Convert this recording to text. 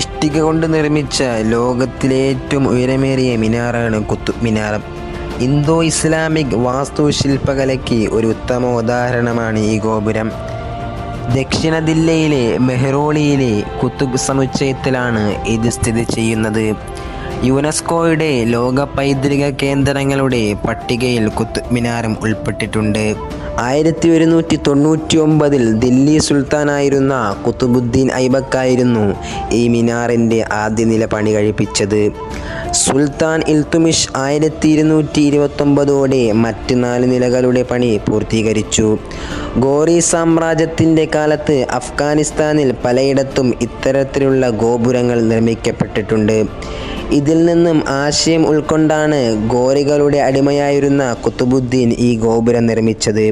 ഇഷ്ടിക കൊണ്ട് നിർമ്മിച്ച ലോകത്തിലെ ഏറ്റവും ഉയരമേറിയ മിനാറാണ് കുത്തുബ് മിനാർ. ഇന്തോ ഇസ്ലാമിക് വാസ്തുശില്പകലയ്ക്ക് ഒരു ഉത്തമ ഉദാഹരണമാണ് ഈ ഗോപുരം. ദക്ഷിണ ദില്ലിയിലെ മെഹ്റോളിയിലെ കുത്തുബ് സമുച്ചയത്തിലാണ് ഇത് സ്ഥിതി ചെയ്യുന്നത്. യുനെസ്കോയുടെ ലോക പൈതൃക കേന്ദ്രങ്ങളുടെ പട്ടികയിൽ കുത്തുബ് മിനാറും ഉൾപ്പെട്ടിട്ടുണ്ട്. 1199 ദില്ലി സുൽത്താനായിരുന്ന കുത്തുബുദ്ദീൻ ഐബക്കായിരുന്നു ഈ മിനാറിൻ്റെ ആദ്യ നില പണി കഴിപ്പിച്ചത്. സുൽത്താൻ ഇൽത്തുമിഷ് 1229ഓടെ മറ്റ് 4 നിലകളുടെ പണി പൂർത്തീകരിച്ചു. ഗോറി സാമ്രാജ്യത്തിൻ്റെ കാലത്ത് അഫ്ഗാനിസ്ഥാനിൽ പലയിടത്തും ഇത്തരത്തിലുള്ള ഗോപുരങ്ങൾ നിർമ്മിക്കപ്പെട്ടിട്ടുണ്ട്. ഇതിൽ നിന്നും ആശയം ഉൾക്കൊണ്ടാണ് ഗോറികളുടെ അടിമയായിരുന്ന കുത്തുബുദ്ദീൻ ഈ ഗോപുരം നിർമ്മിച്ചത്.